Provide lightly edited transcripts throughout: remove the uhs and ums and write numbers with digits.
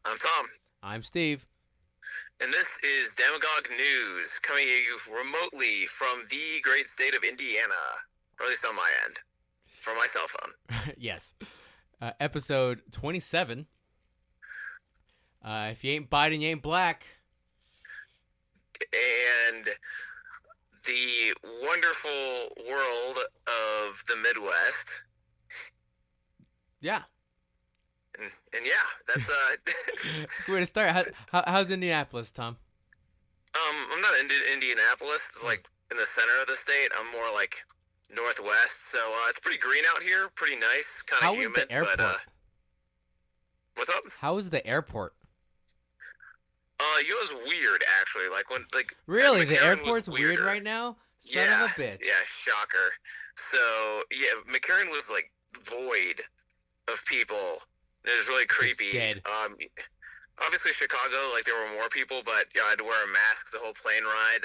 I'm Tom, I'm Steve. and this is Demagogue News, coming to you remotely from the great state of Indiana, or at least on my end, from my cell phone. Yes. Episode 27. If you ain't Biden, you ain't black. And the wonderful world of the Midwest. Yeah. And yeah, that's It's a good way to start. How's Indianapolis, Tom? I'm not in Indianapolis. It's like in the center of the state. I'm more like northwest, so it's pretty green out here, pretty nice, kind of How was humid. the But airport? what's up? How was the airport? It was weird actually. Like when at Really? The McCarran was airport's weird weirder. right now? Son Yeah, of a bitch. yeah, shocker. So yeah, McCarran was like void of people. It was really Just creepy. dead. Obviously Chicago, like there were more people, but yeah, I had to wear a mask the whole plane ride.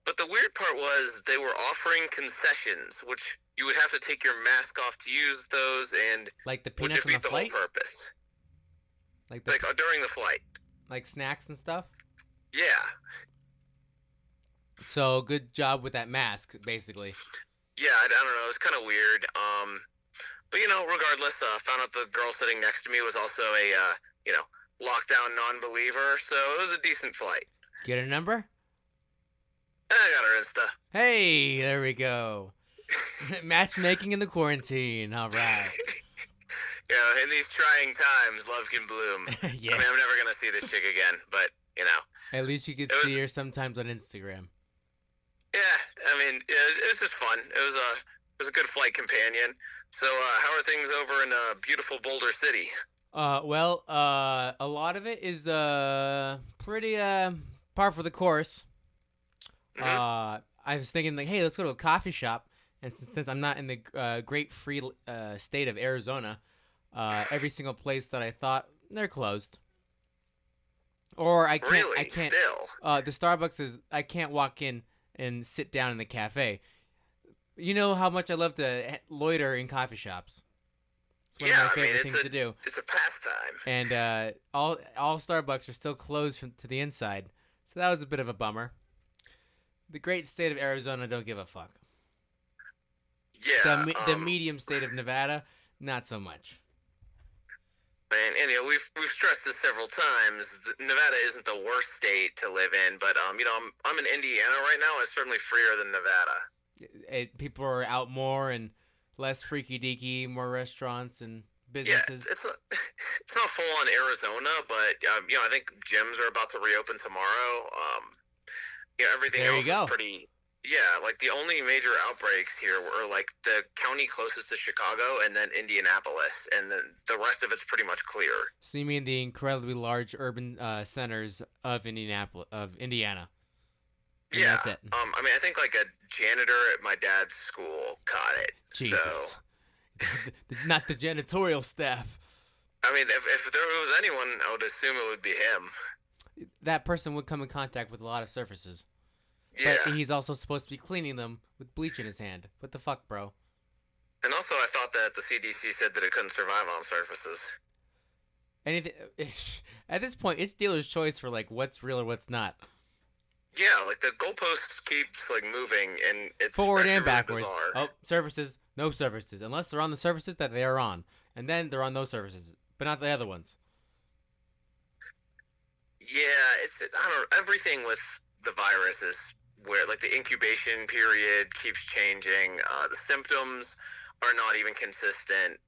But the weird part was they were offering concessions, which you would have to take your mask off to use those, and Like the would peanuts on the defeat the whole flight? purpose. Like the Like during the flight. like snacks and stuff? Yeah, So good job with that mask, basically. yeah. I don't know. It was kind of weird. But regardless, found out the girl sitting next to me was also a lockdown non-believer, so it was a decent flight. Get a number? I got her Insta. Hey, there we go. Matchmaking in the quarantine. All right. In these trying times, love can bloom. Yes. I mean, I'm never gonna see this chick again, but At least you could it was, see her sometimes on Instagram. yeah. I mean, it was just fun. It was a good flight companion. So, how are things over in beautiful Boulder City? A lot of it is pretty par for the course. Mm-hmm. I was thinking like, hey, let's go to a coffee shop, and since I'm not in the great free state of Arizona, every single place that I thought they're closed, or I can't. Really? I can't. Still? The Starbucks is. I can't walk in and sit down in the cafe. You know how much I love to loiter in coffee shops. It's one Yeah. of my I mean, favorite things to do. it's a pastime. And all Starbucks are still closed to the inside, so that was a bit of a bummer. The great state of Arizona don't give a fuck. Yeah. The medium state of Nevada, not so much. Man, and we've stressed this several times. Nevada isn't the worst state to live in, but I'm in Indiana right now, and it's certainly freer than Nevada. People are out more and less freaky deaky, more restaurants and Yeah, businesses. it's not full on Arizona, but I think gyms are about to reopen tomorrow. Everything There you else is go. pretty. Yeah, like the only major outbreaks here were like the county closest to Chicago and then Indianapolis, and then the rest of it's pretty much clear. So you mean the incredibly large urban centers of Indiana? And Yeah. that's it. I mean, I think like a janitor at my dad's school caught it. Jesus. So, Not the janitorial staff. I mean, if there was anyone, I would assume it would be him. That person would come in contact with a lot of surfaces. Yeah. But he's also supposed to be cleaning them with bleach in his hand. What the fuck, bro? And also, I thought that the CDC said that it couldn't survive on surfaces. Anything at this point, it's dealer's choice for like what's real or what's not. Yeah, like the goalposts keeps like moving, and it's Forward actually and really backwards. bizarre. Oh, surfaces, no surfaces, unless they're on the surfaces that they are on, and then they're on those surfaces, but not the other ones. Yeah, I don't know, everything with the virus is where like the incubation period keeps changing. The symptoms are not even consistent.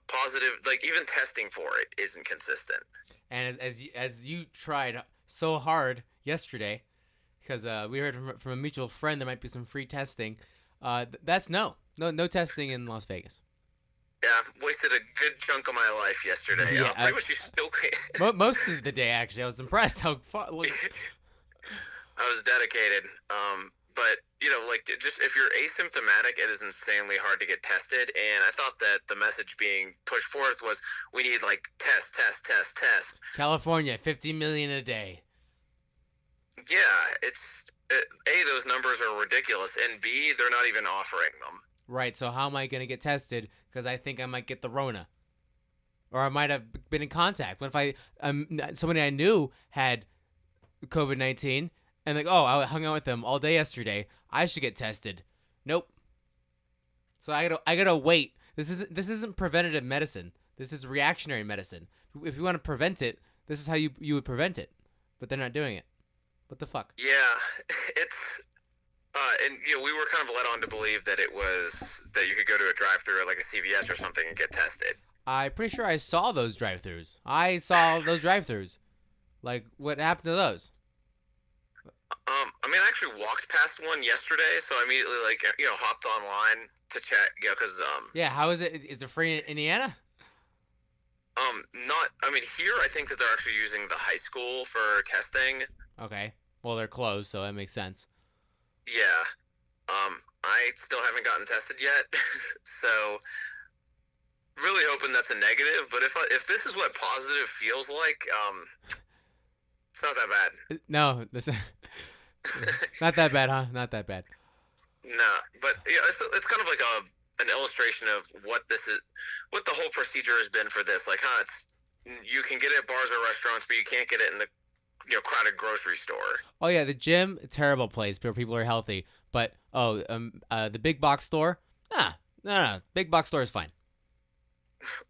Positive, like even testing for it isn't consistent. And as you tried so hard yesterday, because we heard from a mutual friend there might be some free testing. That's no testing in Las Vegas. Yeah, wasted a good chunk of my life yesterday. Yeah, Pretty much you still. Most of the day actually. I was impressed how far. I was dedicated. But like just if you're asymptomatic, it is insanely hard to get tested. And I thought that the message being pushed forth was we need like test, test, test, test. California, 50 million a day. Yeah, it's A, those numbers are ridiculous, and B, they're not even offering them. Right. So how am I gonna get tested? Because I think I might get the Rona. or I might have been in contact. What if somebody I knew had COVID-19 and like, oh, I hung out with them all day yesterday. I should get tested. Nope. So I gotta wait. This isn't preventative medicine. This is reactionary medicine. If you want to prevent it, this is how you would prevent it. But they're not doing it. What the fuck? Yeah, it's and we were kind of led on to believe that it was that you could go to a drive-through at like a CVS or something and get tested. I'm pretty sure I saw those drive-thrus. I saw those drive-thrus. Like, what happened to those? I mean, I actually walked past one yesterday, so I immediately hopped online to check, because Yeah, how is it? Is it free in Indiana? not. I mean, here I think that they're actually using the high school for testing. Okay. Well, they're closed, so that makes sense. Yeah. I still haven't gotten tested yet, so really hoping that's a negative. But if this is what positive feels like, it's not that bad. No, this not that bad, huh? Not that bad. No, but yeah, it's kind of like an illustration of what the whole procedure has been for this. Like, it's you can get it at bars or restaurants, but you can't get it in the crowded grocery store. Oh yeah, the gym, terrible place where people are healthy. But the big box store, no, big box store is fine.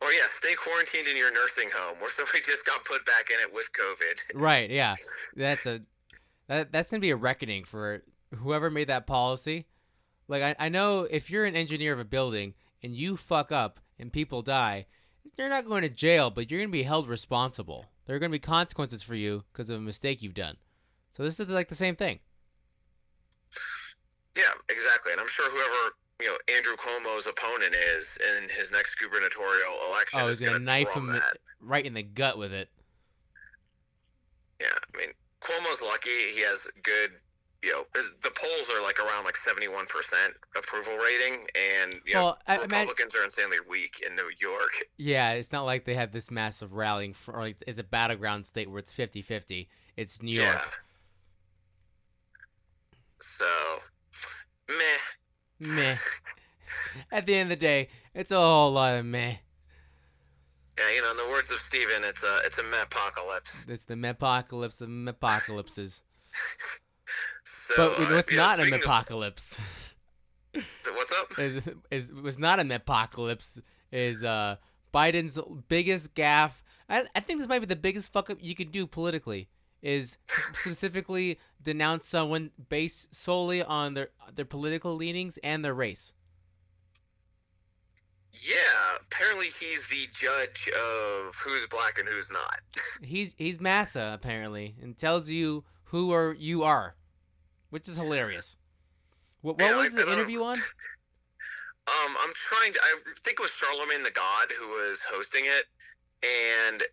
Or yeah, stay quarantined in your nursing home, where somebody just got put back in it with COVID. Right? Yeah, that's gonna be a reckoning for whoever made that policy. Like I know if you're an engineer of a building and you fuck up and people die, you're not going to jail, but you're gonna be held responsible. There are gonna be consequences for you because of a mistake you've done. So this is like the same thing. Yeah, exactly. And I'm sure whoever Andrew Cuomo's opponent is in his next gubernatorial election He's gonna knife him that. right in the gut with it. Yeah, I mean, Cuomo's lucky. He has good, the polls are like around 71% approval rating, and Republicans are insanely weak in New York. Yeah, it's not like they have this massive rallying or like it's a battleground state where it's 50-50. It's New York. Yeah. So, meh. At the end of the day, it's a whole lot of meh. Yeah, in the words of Steven, it's a meh-apocalypse. It's the meh-apocalypse of meh-apocalypses. So, but what's not a meh-apocalypse? What's up? Was not a meh-apocalypse is Biden's biggest gaffe. I think this might be the biggest fuck up you could do politically. Is specifically denounce someone based solely on their political leanings and their race. Yeah, apparently he's the judge of who's black and who's not. He's massa apparently, and tells you who you are, which is hilarious. What was the interview on? I think it was Charlemagne the God who was hosting it, and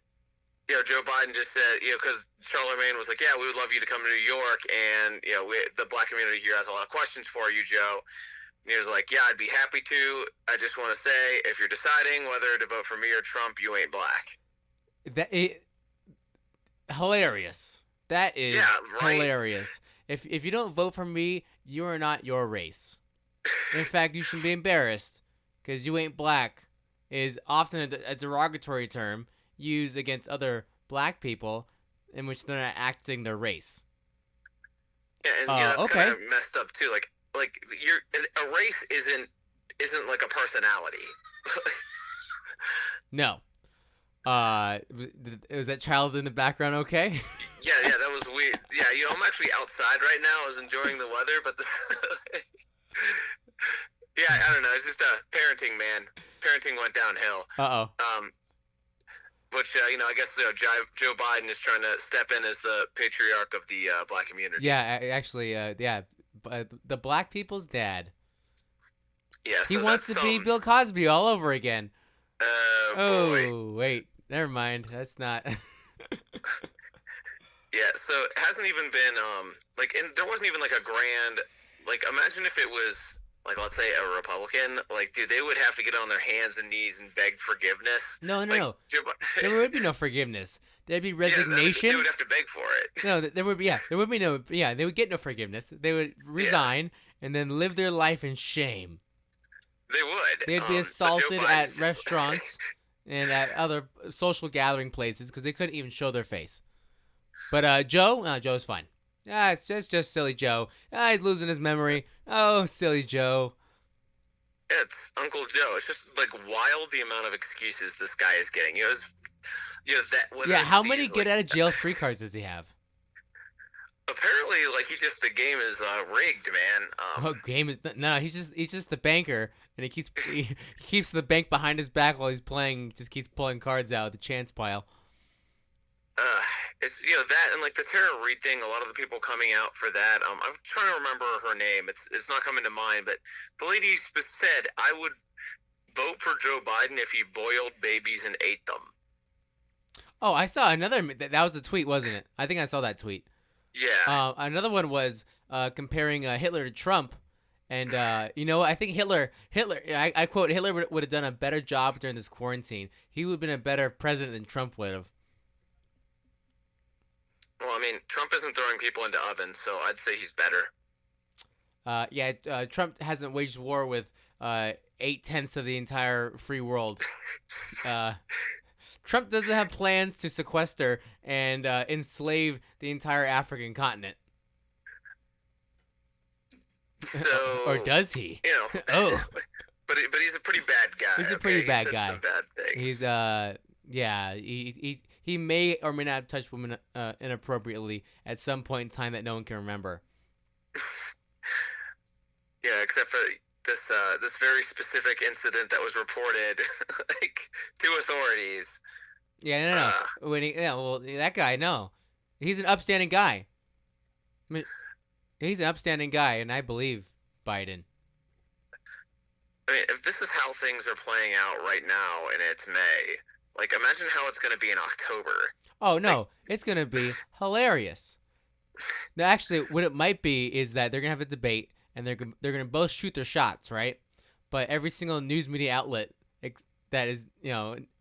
Joe Biden just said, because Charlemagne was like, yeah, we would love you to come to New York, and the black community here has a lot of questions for you, Joe. And he was like, yeah, I'd be happy to. I just want to say, if you're deciding whether to vote for me or Trump, you ain't black. Hilarious. That is hilarious. If you don't vote for me, you are not your race. In fact, you should be embarrassed because you ain't black is often a derogatory term used against other black people in which they're not acting their race. Yeah, and that's kind of messed up too. Like a race isn't like a personality. No. Was that child in the background okay? Yeah, that was weird. Yeah, I'm actually outside right now. I was enjoying the weather, but yeah, I don't know. It's just parenting, man. Parenting went downhill. Which, I guess Joe Biden is trying to step in as the patriarch of the black community. Yeah, actually, the black people's dad. Yeah, so he wants to be Bill Cosby all over again. Boy. Wait, never mind. That's not. Yeah, so it hasn't even been and there wasn't even like a grand imagine if it was let's say a Republican, dude, they would have to get on their hands and knees and beg forgiveness. No. There would be no forgiveness. There'd be resignation. Yeah, they would have to beg for it. No, there would be no. Yeah, they would get no forgiveness. They would resign and then live their life in shame. They would. They'd be assaulted at restaurants. and at other social gathering places because they couldn't even show their face. But Joe's fine. Ah, it's just silly Joe. Ah, he's losing his memory. Oh, silly Joe. It's Uncle Joe. It's just like wild the amount of excuses this guy is getting. That whether Yeah, it's how many these get out of jail free cards does he have? apparently like the game is rigged, man. Oh, game is no. He's just the banker, and he keeps the bank behind his back while he's playing. Just keeps pulling cards out of the chance pile. Uh, it's that and like the Tara Reid thing. A lot of the people coming out for that. I'm trying to remember her name. It's not coming to mind, but the lady said I would vote for Joe Biden if he boiled babies and ate them. Oh, I saw another. That was a tweet, wasn't it? I think I saw that tweet. Yeah. Another one was comparing Hitler to Trump, and you know what? I think Hitler. I quote: Hitler would have done a better job during this quarantine. He would have been a better president than Trump would have. Well, I mean, Trump isn't throwing people into ovens, so I'd say he's better. Trump hasn't waged war with 8/10 of the entire free world. Trump doesn't have plans to sequester and enslave the entire African continent. So, or does he? Oh. But he's a pretty bad guy. He's a pretty bad guy. Some bad things. He may or may not have touched women inappropriately at some point in time that no one can remember. Yeah, except for this very specific incident that was reported to authorities. Yeah, no. That guy, no. He's an upstanding guy. I mean, he's an upstanding guy, and I believe Biden. I mean, if this is how things are playing out right now and it's May, like, imagine how it's going to be in October. Oh, no. It's going to be hilarious. No, actually, what it might be is that they're going to have a debate, and they're going to both shoot their shots, right? But every single news media outlet that is,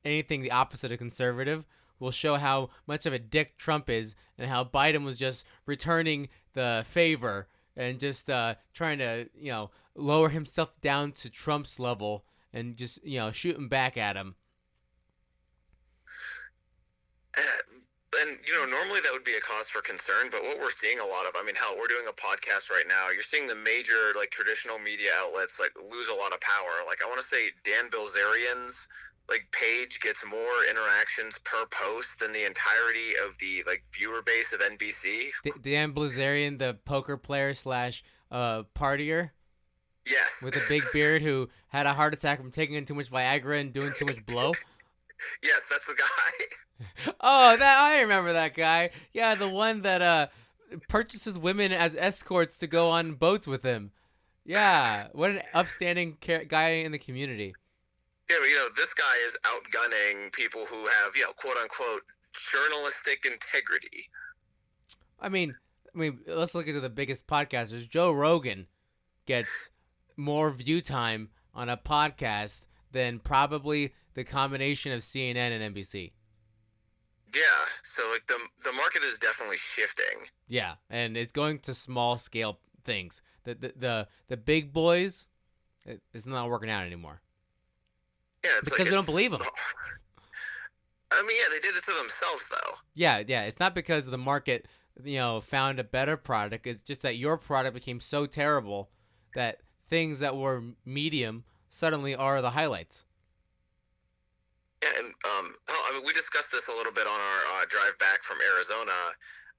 anything the opposite of conservative will show how much of a dick Trump is and how Biden was just returning the favor and just trying to, lower himself down to Trump's level and just, shooting back at him. And, normally that would be a cause for concern, but what we're seeing a lot of, I mean, hell, we're doing a podcast right now. You're seeing the major, traditional media outlets, lose a lot of power. I want to say Dan Bilzerian's, page gets more interactions per post than the entirety of the, viewer base of NBC. Dan Bilzerian, the poker player / partier? Yes. With a big beard who had a heart attack from taking in too much Viagra and doing too much blow? Yes, that's the guy. Oh, I remember that guy. Yeah, the one that purchases women as escorts to go on boats with him. Yeah, what an upstanding guy in the community. Yeah, but this guy is outgunning people who have, quote unquote, journalistic integrity. I mean, let's look into the biggest podcasters. Joe Rogan gets more view time on a podcast than probably the combination of CNN and NBC. Yeah, so the market is definitely shifting. Yeah, and it's going to small scale things. The big boys, it's not working out anymore. Yeah, because they don't believe them. I mean, yeah, they did it to themselves, though. Yeah, it's not because the market, found a better product. It's just that your product became so terrible that things that were medium suddenly are the highlights. Yeah, and we discussed this a little bit on our drive back from Arizona. I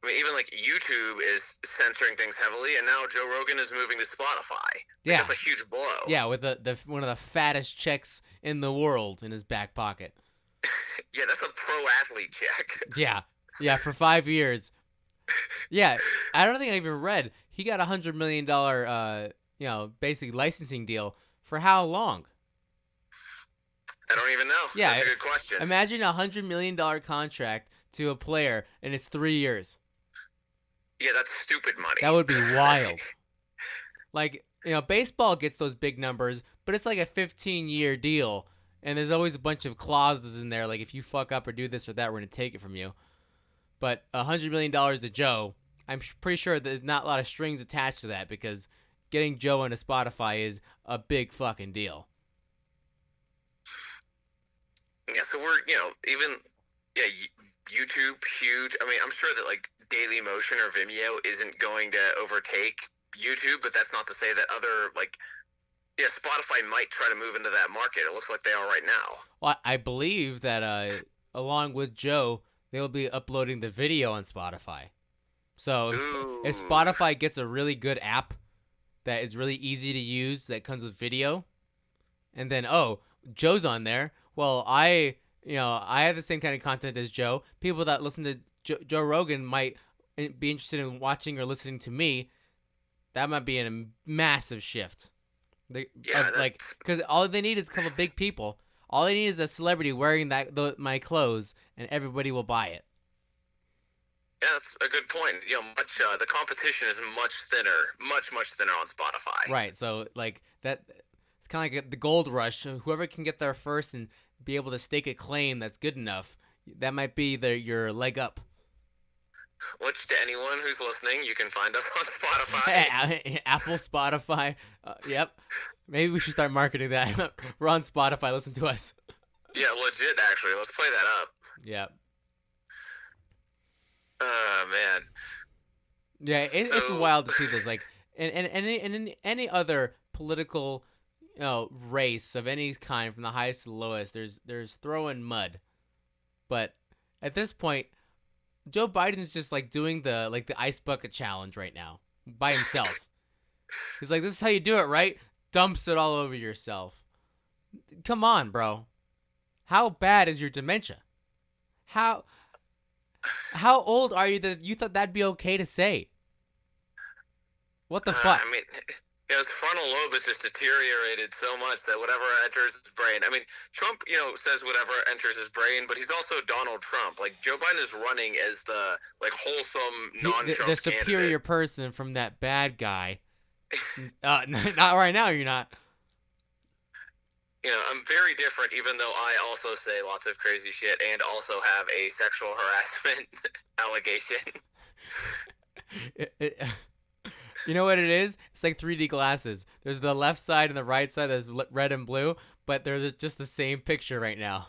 mean, even YouTube is censoring things heavily, and now Joe Rogan is moving to Spotify. Yeah, that's a huge blow. Yeah, with the one of the fattest checks in the world in his back pocket. Yeah, that's a pro athlete check. Yeah, for 5 years. Yeah, I don't think I even read he got $100 million, basically licensing deal for how long? I don't even know. Yeah, that's a good question. Imagine a $100 million contract to a player, and it's 3 years. Yeah, that's stupid money. That would be wild. Baseball gets those big numbers, but it's like a 15-year deal, and there's always a bunch of clauses in there, like if you fuck up or do this or that, we're going to take it from you. But $100 million to Joe, I'm pretty sure there's not a lot of strings attached to that because getting Joe into Spotify is a big fucking deal. Yeah, Yeah, so we're even yeah YouTube huge. I mean, I'm sure that like Daily Motion or Vimeo isn't going to overtake YouTube, but that's not to say that other like Spotify might try to move into that market. It looks like they are right now. Well, I believe that along with Joe, they'll be uploading the video on Spotify. So if Ooh, Spotify gets a really good app that is really easy to use that comes with video, and then Joe's on there. Well, I have the same kind of content as Joe. People that listen to Joe Rogan might be interested in watching or listening to me. That might be a massive shift. yeah, Because all they need is a couple big people. All they need is a celebrity wearing my clothes, and everybody will buy it. yeah, that's a good point. Much the competition is much thinner, much thinner on Spotify. Right. So like that, it's kind of like the gold rush. Whoever can get there first and be able to stake a claim that's good enough, that might be your leg up. Which to anyone who's listening, you can find us on Spotify. Apple, Spotify. Yep. Maybe we should start marketing that. We're on Spotify. Listen to us. Yeah, legit. Actually, let's play that up. Yep. Oh man. Yeah, it's wild to see this. Like, in any other political, race of any kind, from the highest to the lowest, there's throwing mud. But at this point, Joe Biden's just like doing the ice bucket challenge right now by himself. He's like, "This is how you do it, right?" Dumps it all over yourself. Come on, bro. How bad is your dementia? How old are you that you thought that'd be okay to say? What the fuck? I mean, his frontal lobe is just deteriorated so much that whatever enters his brain. I mean, Trump, says whatever enters his brain, but he's also Donald Trump. Like Joe Biden is running as the wholesome non-Trump the superior person from that bad guy. Not right now. You're not. I'm very different, even though I also say lots of crazy shit and also have a sexual harassment allegation. You know what it is? It's like 3D glasses. There's the left side and the right side that's red and blue, but they're just the same picture right now.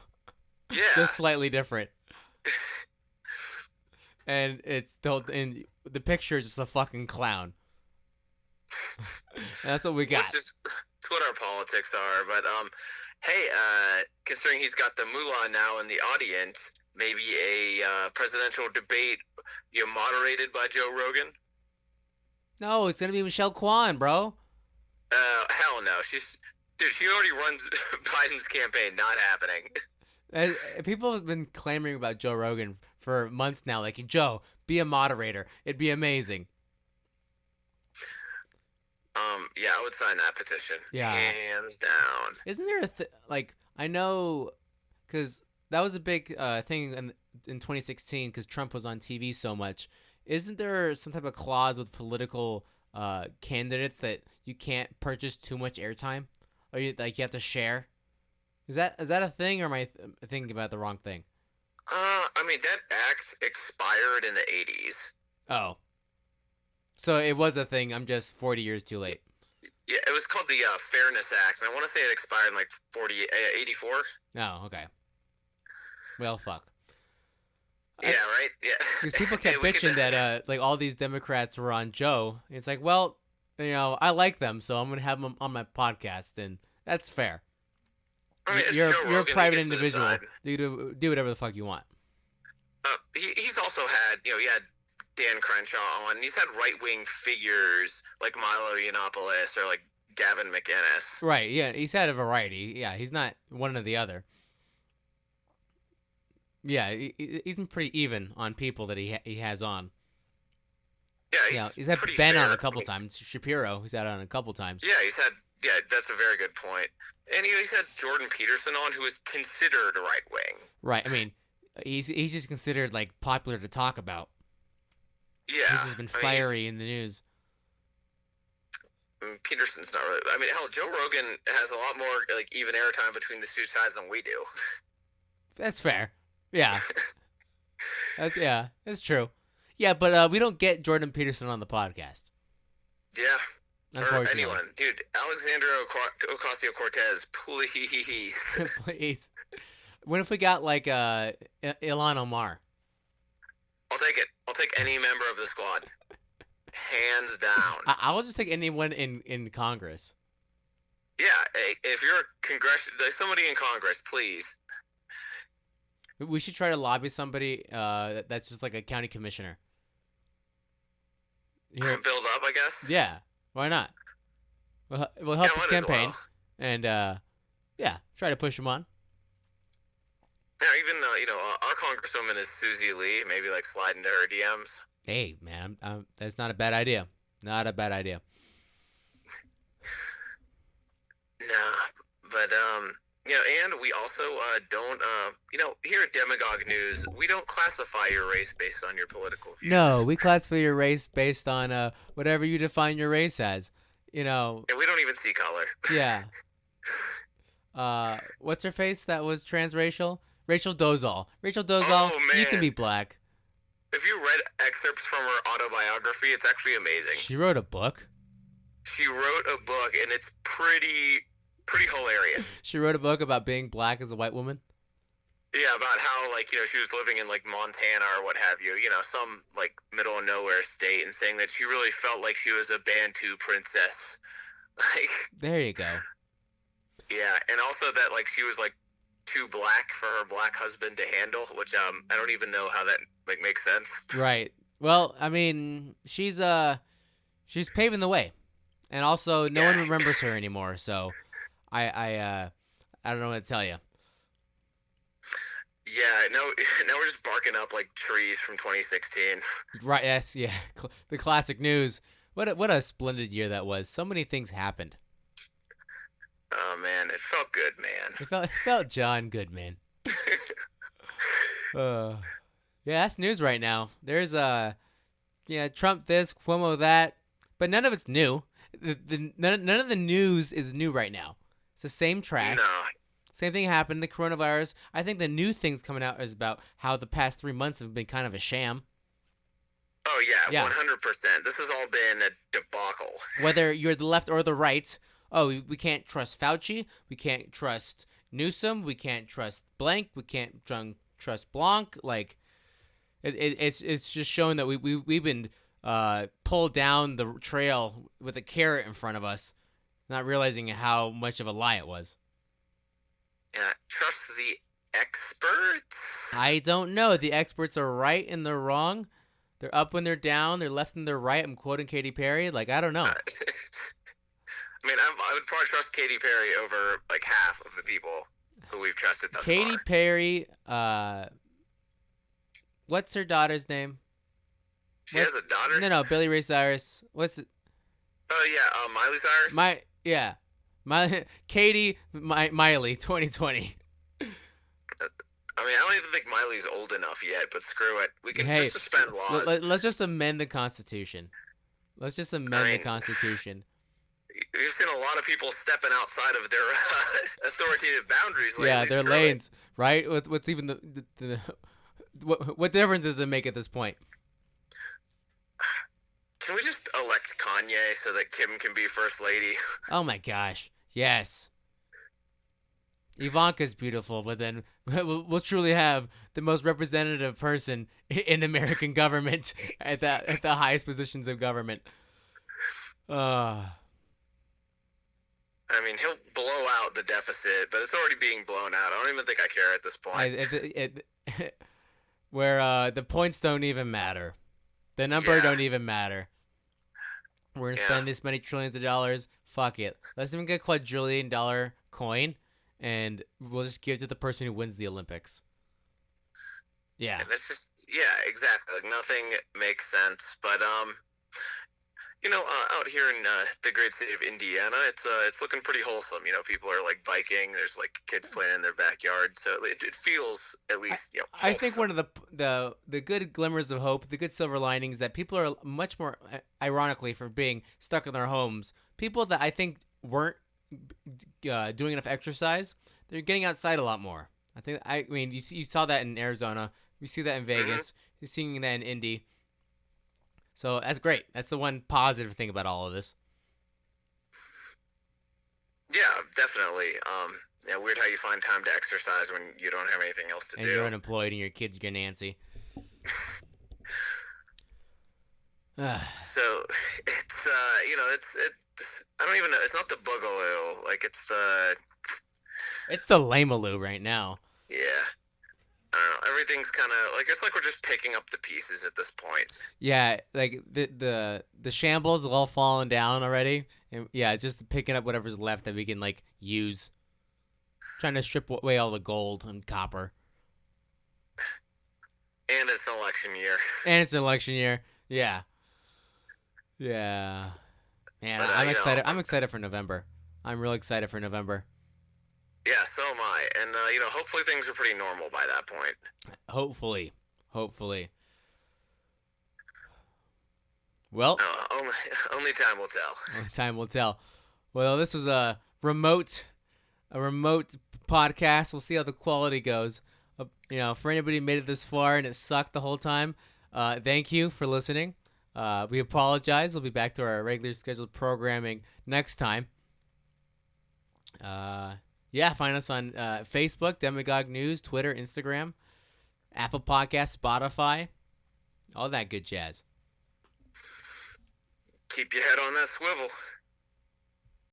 Yeah. Just slightly different. And the picture is just a fucking clown. That's what we got. It's what our politics are. But hey, considering he's got the mullah now in the audience, maybe a presidential debate, moderated by Joe Rogan. No, it's gonna be Michelle Kwan, bro. Hell no. She already runs Biden's campaign. Not happening. People have been clamoring about Joe Rogan for months now. Like, Joe, be a moderator. It'd be amazing. Yeah, I would sign that petition. Yeah. Hands down. Isn't there I know, because that was a big thing in 2016 because Trump was on TV so much. Isn't there some type of clause with political candidates that you can't purchase too much airtime, or you have to share? Is that a thing, or am I thinking about the wrong thing? I mean that act expired in the 80s. Oh, so it was a thing. I'm just 40 years too late. Yeah, it was called the Fairness Act, and I want to say it expired in like 84. Oh, okay. Well, fuck. Yeah, right. Yeah. Because people kept bitching that like all these Democrats were on Joe. It's like, well, I like them, so I'm gonna have them on my podcast, and that's fair. I mean, you're a private individual. Do whatever the fuck you want. He's also had he had Dan Crenshaw on. He's had right-wing figures like Milo Yiannopoulos or like Gavin McInnes. Right. Yeah. He's had a variety. Yeah. He's not one or the other. Yeah, he's been pretty even on people that he has on. Yeah, he's had Ben on a couple times. Shapiro, he's had on a couple times. Yeah, that's a very good point. And he's had Jordan Peterson on, who is considered right wing. Right. I mean, he's just considered like popular to talk about. Yeah, he's just been fiery in the news. Peterson's not really. I mean, hell, Joe Rogan has a lot more like even airtime between the two sides than we do. That's fair. Yeah. That's true. Yeah, but we don't get Jordan Peterson on the podcast. Yeah. Or anyone. Dude, Alexandra Ocasio-Cortez, please. Please. What if we got like Ilhan Omar? I'll take it. I'll take any member of the squad, hands down. I'll just take anyone in Congress. Yeah, if you're a there's somebody in Congress, please. We should try to lobby somebody that's just like a county commissioner. Here, Build up, I guess. yeah, why not? We'll help this might as campaign, well. and yeah, try to push him on. Yeah, even our congresswoman is Susie Lee. Maybe like slide into her DMs. Hey, man, that's not a bad idea. Not a bad idea. No, but and we also don't here at Demagogue News, we don't classify your race based on your political views. No, we classify your race based on whatever you define your race as. And we don't even see color. Yeah. What's her face that was transracial? Rachel Dolezal. Rachel Dolezal, Oh, man. you can be black. If you read excerpts from her autobiography, it's actually amazing. She wrote a book. She wrote a book, and it's pretty hilarious. She wrote a book about being black as a white woman. Yeah, about how she was living in like Montana or what have you, some like middle of nowhere state, and saying that she really felt like she was a Bantu princess. Like, there you go. Yeah, and also that like she was like too black for her black husband to handle, which I don't even know how that like makes sense. Right. Well, I mean, she's paving the way, and also no one remembers her anymore. So, I don't know what to tell you. Yeah, now we're just barking up like trees from 2016. Right. Yes. Yeah. The classic news. What a splendid year that was. So many things happened. Oh man, it felt good, man. It felt John good, man. Yeah, that's news right now. There's Trump this, Cuomo that, but none of it's new. None of the news is new right now. It's the same track. No. Same thing happened. The coronavirus. I think the new things coming out is about how the past 3 months have been kind of a sham. Oh yeah, 100%. This has all been a debacle. Whether you're the left or the right. Oh, we can't trust Fauci. We can't trust Newsom. We can't trust blank. We can't trust Blanc. Like, it's just showing that we've been pulled down the trail with a carrot in front of us, not realizing how much of a lie it was. Yeah, trust the experts? I don't know. The experts are right and they're wrong. They're up when they're down. They're left and they're right. I'm quoting Katy Perry. Like, I don't know. I mean, I would probably trust Katy Perry over like half of the people who we've trusted thus far. Katy Perry, what's her daughter's name? She has a daughter? No, Billy Ray Cyrus. What's it? Oh yeah, Miley Cyrus. Katie Miley 2020. I mean, I don't even think Miley's old enough yet, but screw it. We can just suspend laws. Let's just amend the Constitution. The Constitution. We've seen a lot of people stepping outside of their authoritative boundaries lately. Yeah, their lanes, right? What's even the what difference does it make at this point? Can we just elect Kanye so that Kim can be first lady? Oh my gosh, yes. Ivanka's beautiful, but then we'll truly have the most representative person in American government at the highest positions of government. I mean, he'll blow out the deficit, but it's already being blown out. I don't even think I care at this point. Where the points don't even matter. The number don't even matter. We're going to spend this many trillions of dollars. Fuck it. Let's even get a $quadrillion coin, and we'll just give it to the person who wins the Olympics. Yeah. And it's just, exactly. Like, nothing makes sense. But, out here in the great state of Indiana, it's looking pretty wholesome. People are like biking. There's like kids playing in their backyard, so it feels at least wholesome. I think one of the good glimmers of hope, the good silver linings, that people are much more, ironically, for being stuck in their homes. People that I think weren't doing enough exercise, they're getting outside a lot more. I mean, you saw that in Arizona. You see that in Vegas. Mm-hmm. You're seeing that in Indy. So that's great. That's the one positive thing about all of this. Yeah, definitely. Yeah, weird how you find time to exercise when you don't have anything else to And do. you're unemployed and your kids get Nancy. So it's it's I don't even know. It's not the boogaloo. Like it's the It's the Lamaloo right now. yeah. I don't know. Everything's kind of like it's like we're just picking up the pieces at this point. Yeah, like the shambles have all fallen down already. And yeah, it's just picking up whatever's left that we can like use. Trying to strip away all the gold and copper. And it's an election year. And it's an election year. Yeah. Yeah. Man, But I'm excited. I'm excited for November. I'm really excited for November. yeah, so am I. And hopefully things are pretty normal by that point. Hopefully. Hopefully. Well, only time will tell. time will tell. Well, this was a remote podcast. We'll see how the quality goes. For anybody who made it this far and it sucked the whole time, thank you for listening. We apologize. We'll be back to our regular scheduled programming next time. Yeah, find us on Facebook, Demagogue News, Twitter, Instagram, Apple Podcasts, Spotify, all that good jazz. Keep your head on that swivel.